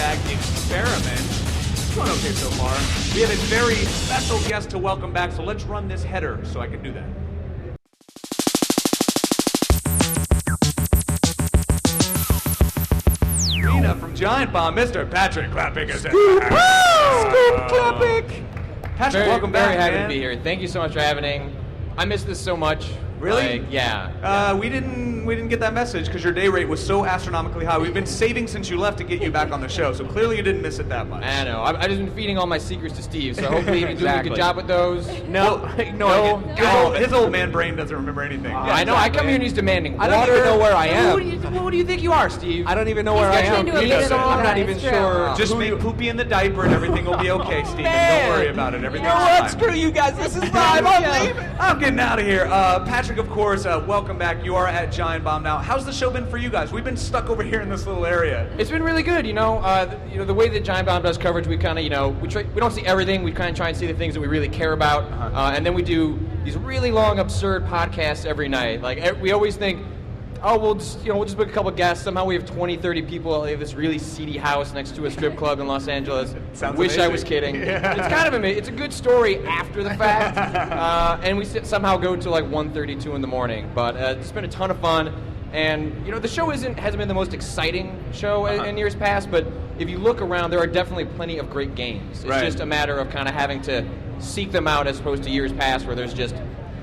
bag experiment. It's going okay so far. We have a very special guest to welcome back, so let's run this header so I can do that. From Giant Bomb, Mr. Patrick Klepek is in. Scoop Klepek! Patrick, welcome back, Very happy man. to be here. Thank you so much for having. I miss this so much. Really? Yeah. We didn't get that message because your day rate was so astronomically high. We've been saving since you left to get you back on the show, so clearly you didn't miss it that much. I know. I've just been feeding all my secrets to Steve, so hopefully you've been doing a good job with those. No. His old man brain doesn't remember anything. I know. I come here and he's demanding I water. don't even know where I am. Who do you think you are, Steve? I don't even know where I am. He doesn't. I'm not It's even true. sure. Just make Poopy in the diaper and everything will be okay, Steven. man. Don't worry about it. Everything's You know what? fine. Screw you guys. This is live. I'm leaving. I'm getting out of here. Patrick, of course, welcome back. You are at Giant Bomb now. How's the show been for you guys? We've been stuck over here in this little area. It's been really good, the way that Giant Bomb does coverage, we kind of, we don't see everything. We kind of try and see the things that we really care about, and then we do these really long, absurd podcasts every night. Like we always think, oh, we'll just book a couple guests. Somehow we have 20, 30 people. We have this really seedy house next to a strip club in Los Angeles. Sounds Wish I amazing. was kidding. Yeah. It's kind of amazing. It's a good story after the fact, and we somehow go to like 1:32 in the morning. But it's been a ton of fun. And the show hasn't been the most exciting show in years past, but if you look around, there are definitely plenty of great games. It's Right. just a matter of kind of having to seek them out as opposed to years past where there's just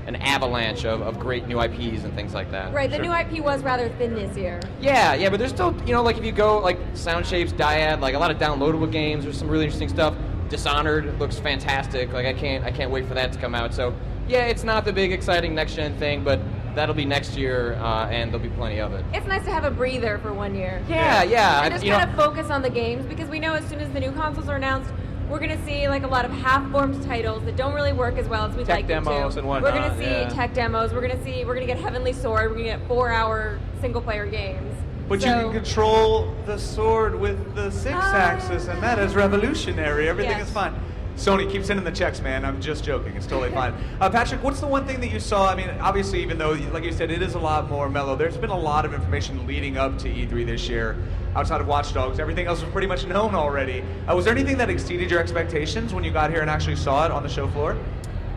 an avalanche of great new IPs and things like that. Right, the new IP was rather thin this year. Yeah, but there's still, like if you go like Sound Shapes, Dyad, like a lot of downloadable games. There's some really interesting stuff. Dishonored looks fantastic. Like I can't wait for that to come out. So yeah, it's not the big exciting next gen thing, but that'll be next year, and there'll be plenty of it. It's nice to have a breather for 1 year. Yeah. And just kind of focus on the games, because we know as soon as the new consoles are announced, we're going to see like a lot of half-formed titles that don't really work as well as we'd like them to. demos and whatnot, We're going to see yeah. tech demos. We're going to get Heavenly Sword. We're going to get 4-hour single-player games. But So- you can control the sword with the 6-axis, and that is revolutionary. Everything Yes. is fine. Sony, keep sending the checks, man. I'm just joking. It's totally fine. Patrick, what's the one thing that you saw? I mean, obviously, even though, like you said, it is a lot more mellow, there's been a lot of information leading up to E3 this year. Outside of Watch Dogs, everything else was pretty much known already. Was there anything that exceeded your expectations when you got here and actually saw it on the show floor?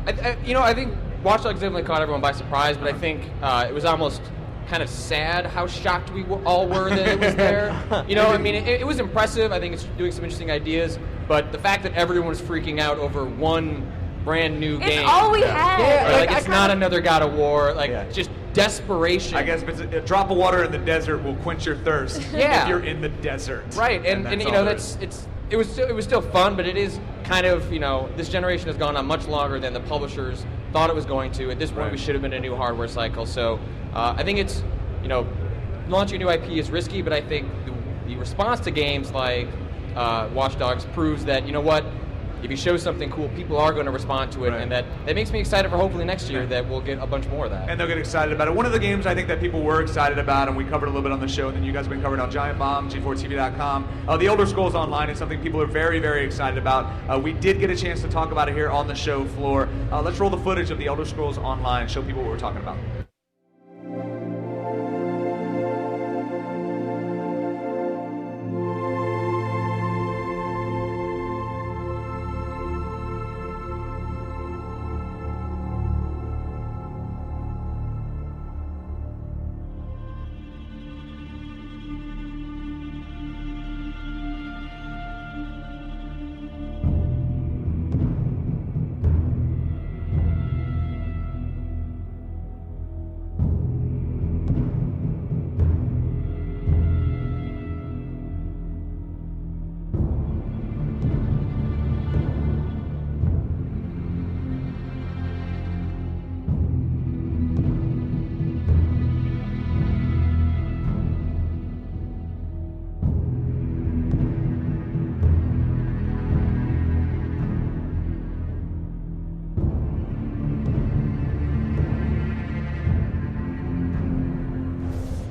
I think Watch Dogs definitely caught everyone by surprise, but I think it was almost kind of sad how shocked we all were that it was there. It was impressive. I think it's doing some interesting ideas, but the fact that everyone was freaking out over one brand new game. It's all we had. Yeah, it's not another God of War. Just desperation. I guess if a drop of water in the desert will quench your thirst. Yeah. If you're in the desert. Right, and that's all there is. it was still fun, but it is kind of, this generation has gone on much longer than the publishers thought it was going to. At this point, Right. we should have been a new hardware cycle. So I think it's, launching a new IP is risky, but I think the response to games like Watch Dogs proves that, if you show something cool, people are going to respond to it, Right. and that makes me excited for hopefully next year that we'll get a bunch more of that. And they'll get excited about it. One of the games I think that people were excited about, and we covered a little bit on the show, and then you guys have been covering on Giant Bomb, G4TV.com. The Elder Scrolls Online is something people are very, very excited about. We did get a chance to talk about it here on the show floor. Let's roll the footage of the Elder Scrolls Online and show people what we're talking about.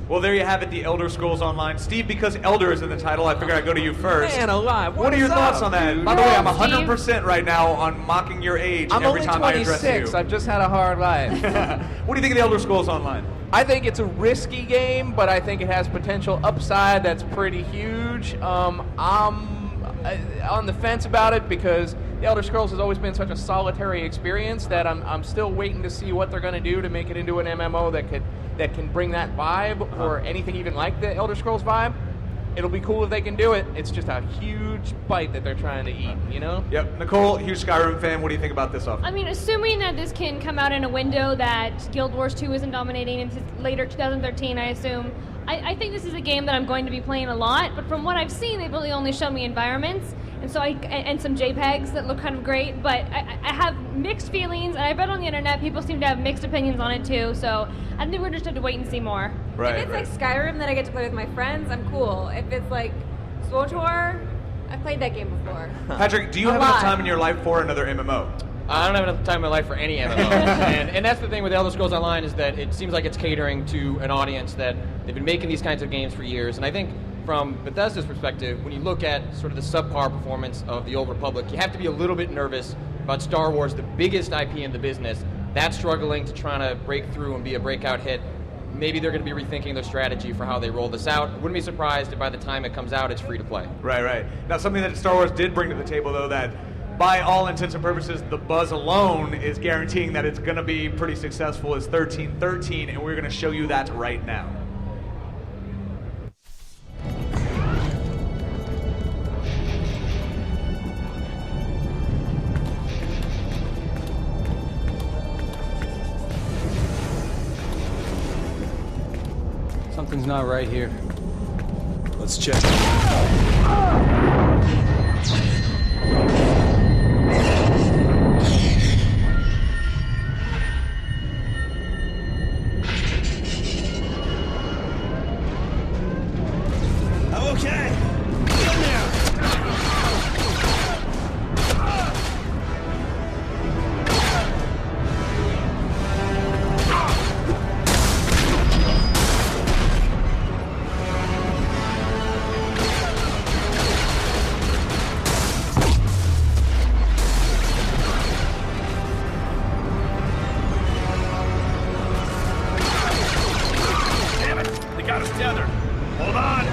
Well, there you have it, the Elder Scrolls Online. Steve, because Elder is in the title, I figured I'd go to you first. Man alive, What are your is thoughts up, on that? dude? By the way, I'm Well, 100% right now on mocking your age I'm every only time I address 26. you. I've just had a hard life. What do you think of the Elder Scrolls Online? I think it's a risky game, but I think it has potential upside that's pretty huge. I'm on the fence about it because The Elder Scrolls has always been such a solitary experience that I'm still waiting to see what they're going to do to make it into an MMO that can bring that vibe or anything even like the Elder Scrolls vibe. It'll be cool if they can do it. It's just a huge bite that they're trying to eat, you know? Yep. Nicole, huge Skyrim fan. What do you think about this offer? I mean, assuming that this can come out in a window that Guild Wars 2 isn't dominating into later 2013, I assume, I think this is a game that I'm going to be playing a lot, but from what I've seen, they've really only shown me environments, and so and some JPEGs that look kind of great, but I have mixed feelings, and I read on the internet people seem to have mixed opinions on it too, so I think we're just have to wait and see more. Right. If it's like Skyrim that I get to play with my friends, I'm cool. If it's like SWTOR, I've played that game before. Patrick, do you A have enough lot. time in your life for another MMO? I don't have enough time in my life for any MMO. and that's the thing with Elder Scrolls Online is that it seems like it's catering to an audience that they've been making these kinds of games for years. And I think from Bethesda's perspective, when you look at sort of the subpar performance of the Old Republic, you have to be a little bit nervous about Star Wars, the biggest IP in the business. That's struggling to try to break through and be a breakout hit. Maybe they're going to be rethinking their strategy for how they roll this out. Wouldn't be surprised if by the time it comes out, it's free to play. Right. Now, something that Star Wars did bring to the table, though, that by all intents and purposes, the buzz alone is guaranteeing that it's going to be pretty successful is 1313, and we're going to show you that right now. Something's not right here. Let's check. Okay. Get there. Damn it! They got us tethered. Hold on.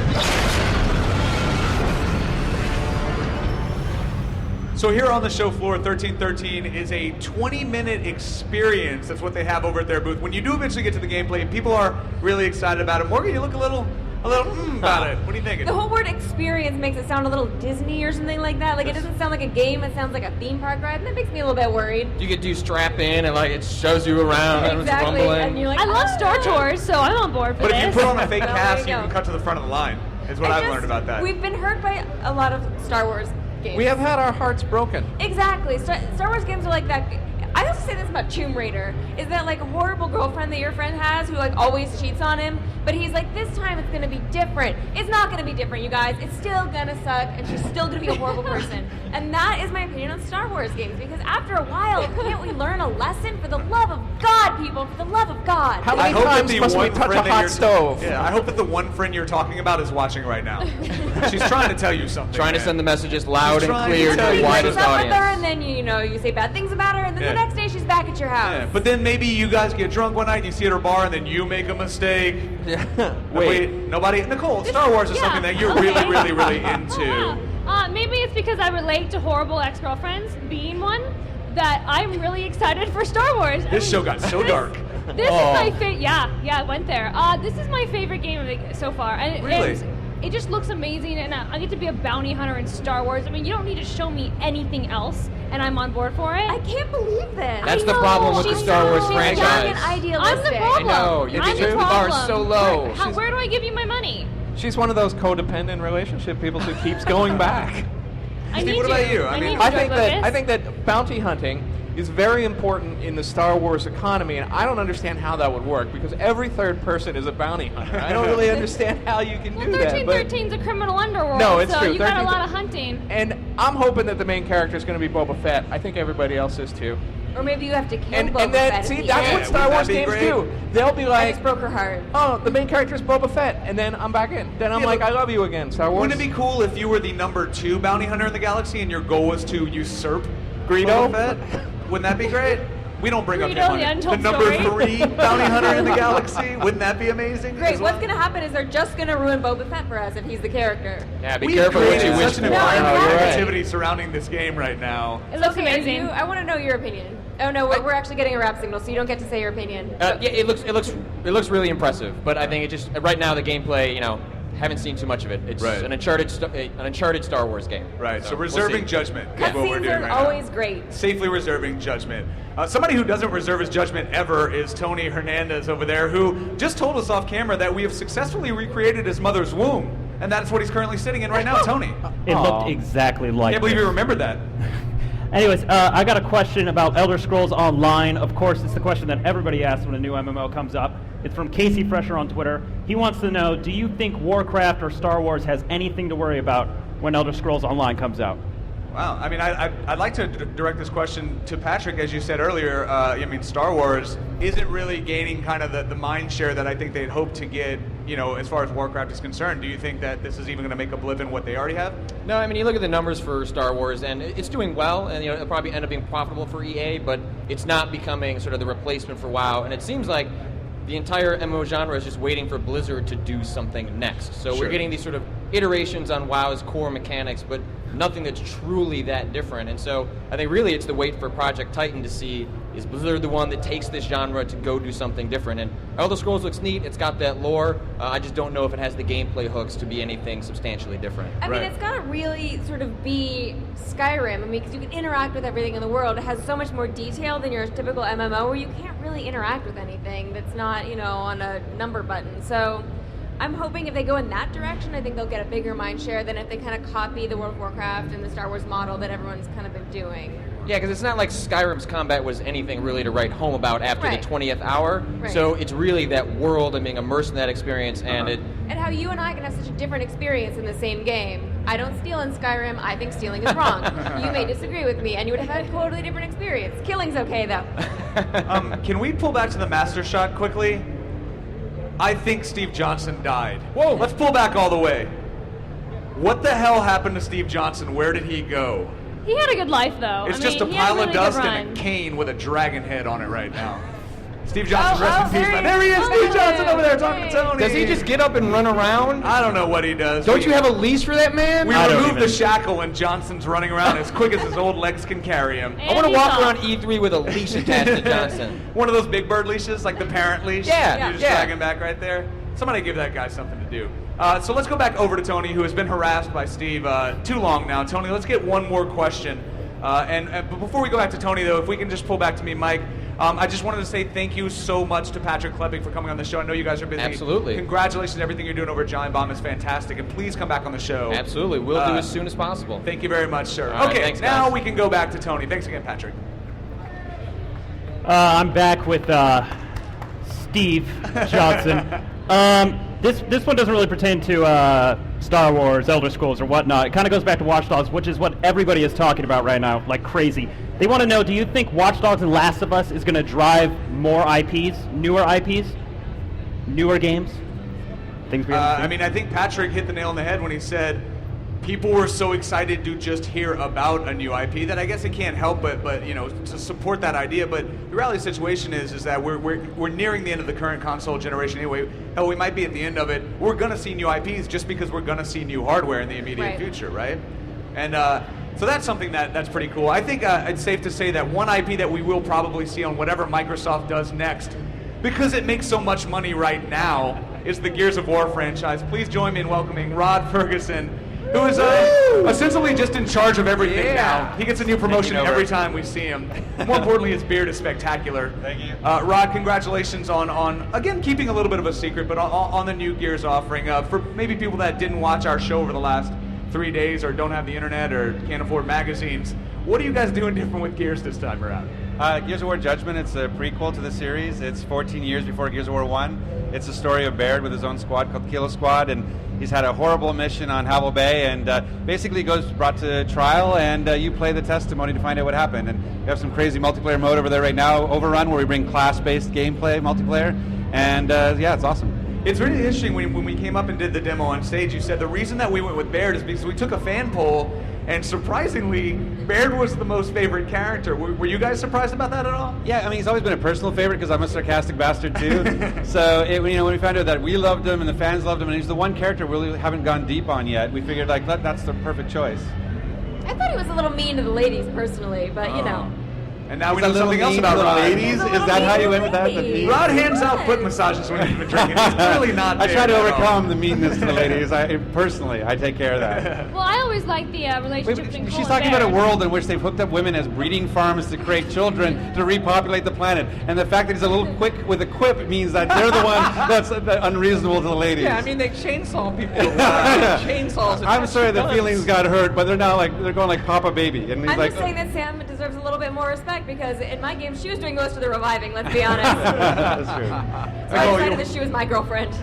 So here on the show floor, 1313 is a 20-minute experience. That's what they have over at their booth. When you do eventually get to the gameplay, people are really excited about it. Morgan, you look a little about it. What are you thinking? The whole word experience makes it sound a little Disney or something like that. Like, it doesn't sound like a game, it sounds like a theme park ride, and that makes me a little bit worried. You could do strap in and like it shows you around and it's Exactly, rumbling. and you're like, I love "Ah." Star Tours, so I'm on board for But this. if you put on a fake Well, cast, there you you can go. cut to the front of the line, is what I I've just- learned about that. We've been hurt by a lot of Star Wars games. We have had our hearts broken. Exactly. Star Wars games are like that. I also say this about Tomb Raider, is that like a horrible girlfriend that your friend has who like always cheats on him, but he's like, this time it's gonna be different. It's not gonna be different, you guys. It's still gonna suck, and she's still gonna be a horrible person. And that is my opinion on Star Wars games, because after a while, can't we learn a lesson? For the love of God, people, for the love of God. How I many hope that times the must we one touch a friend that hot you're- stove? Yeah, I hope that the one friend you're talking about is watching right now. She's trying to tell you something. Trying to man. send the messages loud She's and trying to clear to tell the you. You widest break up with her, audience. and then you say bad things about her, and then Yeah. the next day she's back at your house. Yeah, but then maybe you guys get drunk one night, you see at her bar, and then you make a mistake. Wait. Nobody. Nicole, Star Wars is Yeah. something that you're Okay. really into. Maybe it's because I relate to horrible ex-girlfriends, being one, that I'm really excited for Star Wars. This show got so dark. This is my favorite. Yeah, it went there. This is my favorite game of the, so far, and Really? it just looks amazing. And I get to be a bounty hunter in Star Wars. I mean, you don't need to show me anything else, and I'm on board for it. I can't believe this. That's I the know, problem with the she's Star Wars so She's young franchise. and I'm idealistic. the problem. I know, your I'm the dreams are problem. so low. Where do I give you my money? She's one of those codependent relationship people who keeps going back. I Steve, need what about to. you? I mean, need to I join think that Focus. I think that bounty hunting is very important in the Star Wars economy, and I don't understand how that would work because every third person is a bounty hunter. I don't really understand how you can Well, do that. But 1313's a criminal underworld, No, it's so true. you got a 13 lot of hunting. and I'm hoping that the main character is going to be Boba Fett. I think everybody else is too. Or maybe you have to kill And Boba then Fett see at the that's end. what Star wouldn't Wars that be games great? do. They'll be I like, just broke her heart. oh, the main character is Boba Fett, and then I'm back in. Then I'm Yeah, like, but I love you again, Star Wars. Wouldn't it be cool if you were the number 2 bounty hunter in the galaxy and your goal was to usurp Greedo? Boba Fett? Wouldn't that be great? We don't bring up Greedo, him the on untold the number story. 3 bounty hunter in the galaxy. Wouldn't that be amazing? Great. as What's well? going to happen is they're just going to ruin Boba Fett for us if he's the character. Yeah, be We've careful what created you wish such an for. environment No, of exactly. negativity surrounding this game right now. It looks Okay, and amazing. I want to know your opinion. Oh no, we're actually getting a rap signal, so you don't get to say your opinion. Yeah, it looks really impressive, but I think it just right now the gameplay, haven't seen too much of it. It's Right. an Uncharted Star Wars game. Right, so we'll reserving see. judgment is what we're Cutscenes doing are right always now. great. Safely reserving judgment. Somebody who doesn't reserve his judgment ever is Tony Hernandez over there, who just told us off camera that we have successfully recreated his mother's womb, and that's what he's currently sitting in right now, Tony. It looked exactly like Can't believe this. you remembered that. Anyways, I got a question about Elder Scrolls Online. Of course, it's the question that everybody asks when a new MMO comes up. It's from Casey Fresher on Twitter. He wants to know, do you think Warcraft or Star Wars has anything to worry about when Elder Scrolls Online comes out? Wow. I mean, I'd like to direct this question to Patrick. As you said earlier, Star Wars isn't really gaining kind of the mind share that I think they'd hoped to get, as far as Warcraft is concerned. Do you think that this is even going to make a blip in what they already have? No, I mean, you look at the numbers for Star Wars, and it's doing well, and it'll probably end up being profitable for EA, but it's not becoming sort of the replacement for WoW, and it seems like the entire MMO genre is just waiting for Blizzard to do something next. So Sure. we're getting these sort of iterations on WoW's core mechanics, but nothing that's truly that different. And so I think really it's the wait for Project Titan to see, is Blizzard the one that takes this genre to go do something different? And Elder Scrolls looks neat, it's got that lore, I just don't know if it has the gameplay hooks to be anything substantially different. I mean, Right. it's got to really sort of be Skyrim. I mean, because you can interact with everything in the world. It has so much more detail than your typical MMO, where you can't really interact with anything that's not, on a number button. So I'm hoping if they go in that direction, I think they'll get a bigger mind share than if they kind of copy the World of Warcraft and the Star Wars model that everyone's kind of been doing. Yeah, because it's not like Skyrim's combat was anything really to write home about after Right. the 20th hour. Right. So it's really that world and being immersed in that experience, and it. And how you and I can have such a different experience in the same game. I don't steal in Skyrim. I think stealing is wrong. You may disagree with me, and you would have had a totally different experience. Killing's okay, though. Can we pull back to the master shot quickly? I think Steve Johnson died. Whoa. Let's pull back all the way. What the hell happened to Steve Johnson? Where did he go? He had a good life, though. It's I just mean, a he had pile really of good dust run. and a cane with a dragon head on it right now. Steve Johnson, Oh, rest in oh, peace, there man. he There he is, is. Steve Johnson Oh, over there talking to okay. Tony. Does he just get up and run around? I don't know what he does. Don't you have a leash for that man? We I don't removed the even. shackle and Johnson's running around as quick as his old legs can carry him. I want to And walk he's around off. E3 with a leash attached to Johnson. One of those big bird leashes, like the parent leash. Yeah, You just yeah. drag him back right there. Somebody give that guy something to do. So let's go back over to Tony, who has been harassed by Steve too long now. Tony, let's get one more question. But before we go back to Tony, though, if we can just pull back to me, Mike, I just wanted to say thank you so much to Patrick Klepping for coming on the show. I know you guys are busy. Absolutely. Congratulations. Everything you're doing over at Giant Bomb is fantastic. And please come back on the show. Absolutely. We'll do as soon as possible. Thank you very much, sir. All right, Okay, thanks, now guys. we can go back to Tony. Thanks again, Patrick. I'm back with Steve Johnson. This one doesn't really pertain to Star Wars, Elder Scrolls, or whatnot. It kind of goes back to Watch Dogs, which is what everybody is talking about right now, like crazy. They want to know, do you think Watch Dogs and Last of Us is going to drive more IPs, newer games? Things we haven't seen? I mean, I think Patrick hit the nail on the head when he said people were so excited to just hear about a new IP that I guess it can't help but to support that idea. But the reality of the situation is that we're nearing the end of the current console generation anyway. Hell, we might be at the end of it. We're gonna see new IPs just because we're gonna see new hardware in the immediate Right. future, right? And so that's something that's pretty cool. I think it's safe to say that one IP that we will probably see on whatever Microsoft does next, because it makes so much money right now, is the Gears of War franchise. Please join me in welcoming Rod Ferguson, who is essentially just in charge of everything now. He gets a new promotion every time we see him. More importantly, his beard is spectacular. Thank you. Rod, congratulations on again, keeping a little bit of a secret, but on the new Gears offering. For maybe people that didn't watch our show over the last 3 days or don't have the internet or can't afford magazines, what are you guys doing different with Gears this time around? Gears of War Judgment, it's a prequel to the series. It's 14 years before Gears of War 1. It's the story of Baird with his own squad called Kilo Squad, and he's had a horrible mission on Havel Bay, and basically goes brought to trial, and you play the testimony to find out what happened. And we have some crazy multiplayer mode over there right now, Overrun, where we bring class-based gameplay multiplayer, and yeah, it's awesome. It's really interesting when we came up and did the demo on stage, you said the reason that we went with Baird is because we took a fan poll and surprisingly, Baird was the most favorite character. Were you guys surprised about that at all? Yeah, I mean, he's always been a personal favorite because I'm a sarcastic bastard too. So, when we found out that we loved him and the fans loved him, and he's the one character we really haven't gone deep on yet, we figured like that's the perfect choice. I thought he was a little mean to the ladies personally, but you know. And now we He's know a little something else mean about to the Rod. ladies. Is that how you went with that? The mean? Rod hands out foot massages when he's been drinking. He's really not. I try big to at all. overcome the meanness to the ladies. Personally, I take care of that. Well, I always liked the relationship between Cole She's and talking about a Baird. world in which they've hooked up women as breeding farms to create children to repopulate the planet, and the fact that he's a little quick with a quip means that they're the one that's unreasonable to the ladies. Yeah, I mean they chainsaw people. Chainsaws. and I'm sorry the guns. feelings got hurt, but they're now they're going like Papa Baby, and he's I'm like, just saying that Sam deserves a little bit more respect because in my game she was doing most of the reviving. Let's be honest. that's true. So I decided that she was my girlfriend.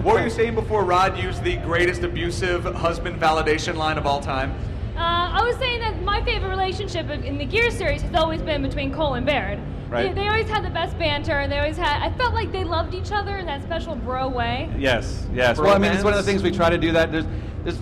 What were you saying before Rod used the greatest abusive husband validation line of all time? I was saying that my favorite relationship in the Gears series has always been between Cole and Baird. Right. They always had the best banter. They always had. I felt like they loved each other in that special bro way. Yes. Well, I mean, it's one of the things we try to do that.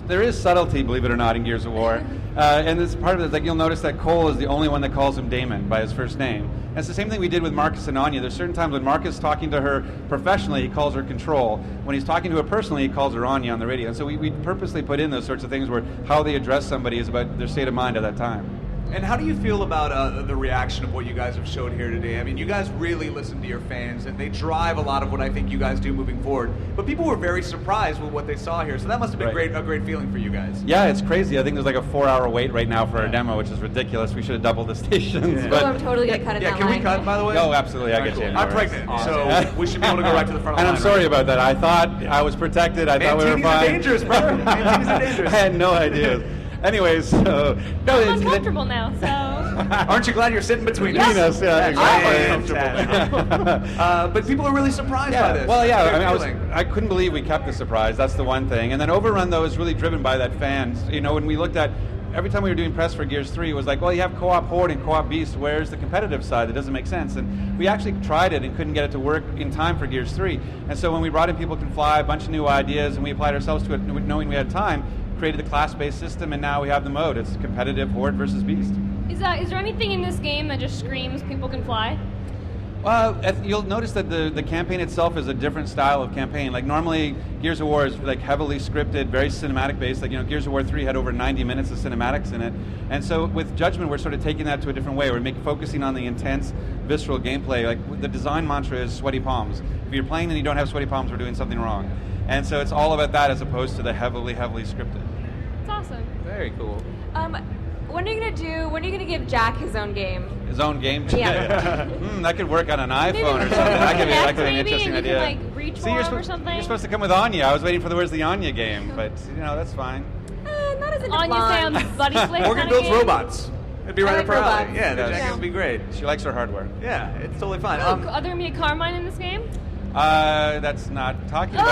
There is subtlety, believe it or not, in Gears of War. And this part of it is like you'll notice that Cole is the only one that calls him Damon by his first name. And it's the same thing we did with Marcus and Anya. There's certain times when Marcus is talking to her professionally, he calls her Control. When he's talking to her personally, he calls her Anya on the radio. And so we purposely put in those sorts of things where how they address somebody is about their state of mind at that time. And how do you feel about the reaction of what you guys have showed here today? I mean, you guys really listen to your fans, and they drive a lot of what I think you guys do moving forward. But people were very surprised with what they saw here, so that must have been a great feeling for you guys. Yeah, it's crazy. I think there's like a 4-hour wait right now for our demo, which is ridiculous. We should have doubled the stations. Yeah. But I'm totally gonna cut it down. Can we cut, by the way? Oh, absolutely. I get you. I'm pregnant, so we should be able to go right to the front of the And line. I'm sorry about that. I thought I was protected. I thought we were Mantinis fine. are dangerous, brother. Mantinis are dangerous. I had no idea. Anyways, so no, I'm uncomfortable now, so. Aren't you glad you're sitting between Between us, yeah, exactly. But people are really surprised by this. Well, yeah. Great I mean, feeling. I couldn't believe we kept the surprise. That's the one thing. And then Overrun though is really driven by that fans. When we looked at every time we were doing press for Gears 3, it was like, well, you have co-op Horde and co-op Beast. Where's the competitive side? That doesn't make sense. And we actually tried it and couldn't get it to work in time for Gears 3. And so when we brought in People Can Fly, a bunch of new ideas, and we applied ourselves to it knowing we had time, created the class-based system, and now we have the mode. It's competitive Horde versus Beast. Is there anything in this game that just screams People Can Fly? Well, you'll notice that the campaign itself is a different style of campaign. Like normally, Gears of War is like heavily scripted, very cinematic based. Like Gears of War 3 had over 90 minutes of cinematics in it, and so with Judgment, we're sort of taking that to a different way. We're focusing on the intense, visceral gameplay. Like the design mantra is sweaty palms. If you're playing and you don't have sweaty palms, we're doing something wrong. And so it's all about that as opposed to the heavily scripted. It's awesome. Very cool. When are you gonna give Jack his own game? His own game? Yeah. That could work on an iPhone Maybe or something. That could be an maybe, interesting and you idea. can, like, reach See, for you're him or something? You're supposed to come with Anya. I was waiting for the Where's the Anya game, but that's fine. Not as into Anya blonde. Sam's buddy flick Morgan kind of builds game. robots. It'd be I right like up her alley. robots. Yeah, the Yeah. Jack would be great. She likes her hardware. Yeah, it's totally fine. Are there gonna be a Carmine in this game? That's not talking about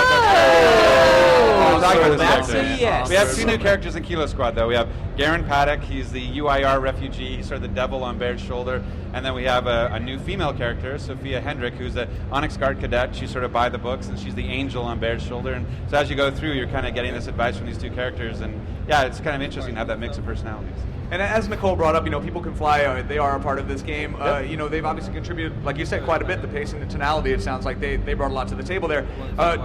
Oh, that. so that's a yes. We have two new characters in Kilo Squad, though. We have Garen Paddock. He's the UIR refugee. He's sort of the devil on Baird's shoulder. And then we have a new female character, Sophia Hendrick, who's an Onyx Guard cadet. She's sort of by the books, and she's the angel on Baird's shoulder. And so as you go through, you're kind of getting this advice from these two characters. And yeah, it's kind of interesting to have that mix of personalities. And as Nicole brought up, People Can Fly, they are a part of this game. They've obviously contributed, like you said, quite a bit. The pace and the tonality, it sounds like they brought a lot to the table there.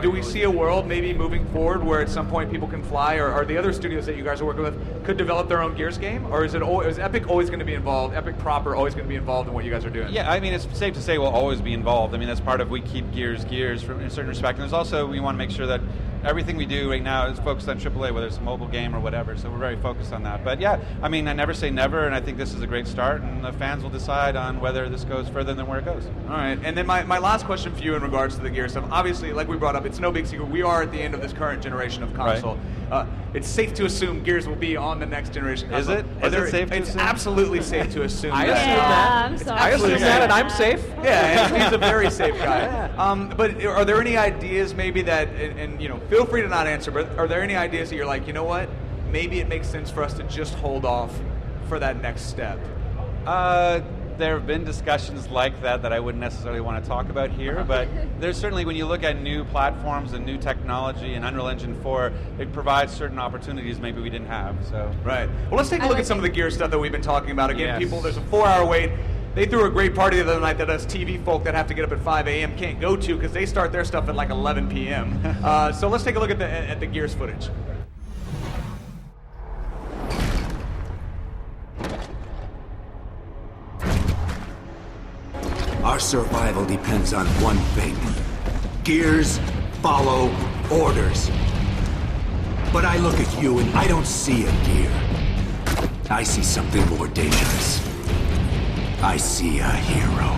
Do we see a world maybe moving forward where at some point People Can Fly, or are the other studios that you guys are working with, could develop their own Gears game? Or is Epic always going to be involved, Epic proper always going to be involved in what you guys are doing? Yeah, I mean, it's safe to say we'll always be involved. I mean, that's part of we keep Gears in a certain respect. And there's also, we want to make sure that everything we do right now is focused on AAA, whether it's a mobile game or whatever. So we're very focused on that. But yeah, I mean, I never say never, and I think this is a great start, and the fans will decide on whether this goes further than where it goes. All right, and then my last question for you in regards to the Gear stuff. Obviously, like we brought up, it's no big secret. We are at the end of this current generation of console. Right. It's safe to assume Gears will be on the next generation console. Is it? Is it safe to It's assume? absolutely safe to assume. I that. assume Yeah, I'm It's sorry. I assume absolutely that, safe. and I'm safe. Yeah, and he's a very safe guy. But are there any ideas maybe that, and feel free to not answer, but are there any ideas that you're like, you know what, maybe it makes sense for us to just hold off for that next step? there have been discussions like that I wouldn't necessarily want to talk about here, but there's certainly, when you look at new platforms and new technology and Unreal Engine 4, it provides certain opportunities maybe we didn't have. So Right. Well, let's take a look at some of the gear stuff that we've been talking about. Again, Yes. people, there's a 4-hour wait. They threw a great party the other night that us TV folk that have to get up at 5 a.m. can't go to because they start their stuff at like 11 p.m. So let's take a look at the Gears footage. Our survival depends on one thing. Gears follow orders. But I look at you and I don't see a gear. I see something more dangerous. I see a hero.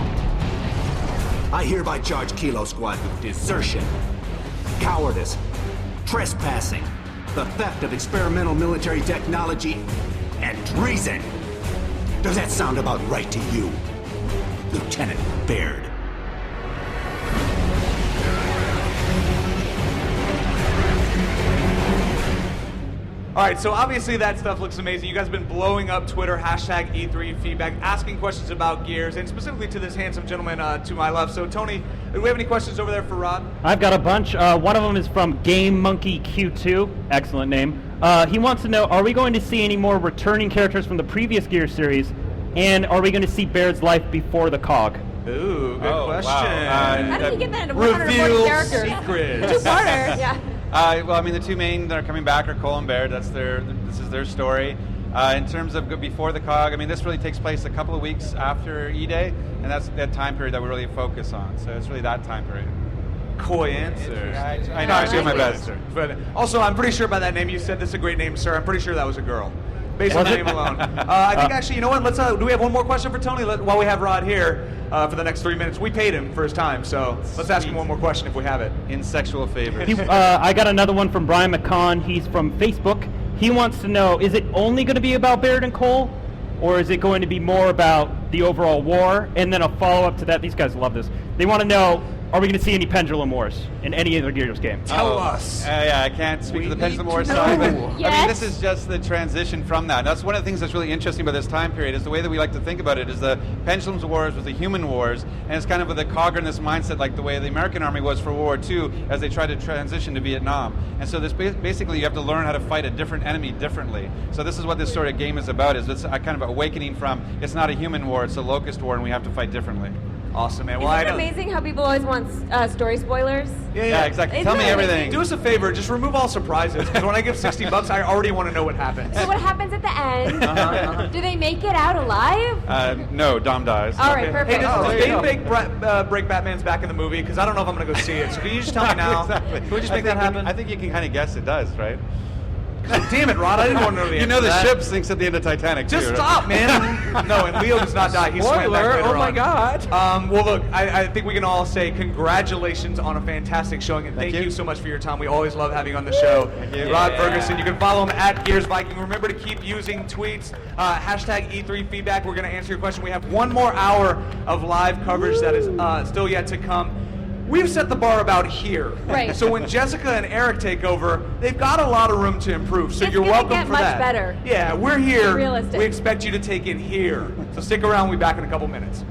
I hereby charge Kilo Squad with desertion, cowardice, trespassing, the theft of experimental military technology, and treason. Does that sound about right to you, Lieutenant Baird? All right, so obviously that stuff looks amazing. You guys have been blowing up Twitter, hashtag E3 feedback, asking questions about Gears, and specifically to this handsome gentleman to my left. So, Tony, do we have any questions over there for Rod? I've got a bunch. One of them is from Game Monkey Q2. Excellent name. He wants to know, are we going to see any more returning characters from the previous Gears series? And are we going to see Baird's life before the COG? Ooh, good question. How did you get that into 140 Reveal characters? secrets. Two-parter, yeah. Well, I mean, the two main that are coming back are Cole and Baird. This is their story. In terms of before the COG, I mean, this really takes place a couple of weeks after E-Day, and that's that time period that we really focus on. So it's really that time period. Coy answer. I know, I do my best. But also, I'm pretty sure by that name you said this is a great name, sir. I'm pretty sure that was a girl. Based on the name alone. I think actually, you know what? Let's. Do we have one more question for Tony while we have Rod here for the next 3 minutes? We paid him for his time, so let's ask him one more question if we have it. In sexual favor. I got another one from Brian McCon. He's from Facebook. He wants to know, is it only going to be about Baird and Cole, or is it going to be more about the overall war? And then a follow-up to that. These guys love this. They want to know, are we going to see any Pendulum Wars in any other Gears game? Tell us. Yeah, I can't speak to the Pendulum Wars side, but I Yes. mean, this is just the transition from that. That's one of the things that's really interesting about this time period, is the way that we like to think about it is the Pendulum Wars was the human wars, and it's kind of with the COG in this mindset, like the way the American Army was for World War II as they tried to transition to Vietnam. And so this basically you have to learn how to fight a different enemy differently. So this is what this sort of game is about, is it's a kind of awakening from, it's not a human war, it's a locust war, and we have to fight differently. Awesome, man. Isn't it amazing how people always want story spoilers? Yeah, exactly. Isn't Tell me it everything. Do us a favor, just remove all surprises, because when I give $60, I already want to know what happens. So what happens at the end? Do they make it out alive? No, Dom dies. All right, Hey, perfect. does there you go. Dave break Batman's back in the movie? Because I don't know if I'm going to go see it. So can you just tell me now? Exactly. Can we just make that happen? I think you can kind of guess it does, right? God damn it, Rod. I didn't want to know the answer You know to the that. ship sinks at the end of Titanic, Just too, right? stop, man. No, and Leo does not die. He's swam back Spoiler! later Oh my on. God! Well, look, I think we can all say congratulations on a fantastic showing, and thank you so much for your time. We always love having you on the show. Thank you. Rod Yeah. Ferguson. You can follow him at Gears Viking. Remember to keep using tweets, hashtag E3 feedback. We're going to answer your question. We have one more hour of live coverage that is still yet to come. We've set the bar about here. Right. So when Jessica and Eric take over, they've got a lot of room to improve. So It's you're gonna welcome get for much that. better. Yeah, we're here. Realistic. We expect you to take it here. So stick around. We'll be back in a couple minutes.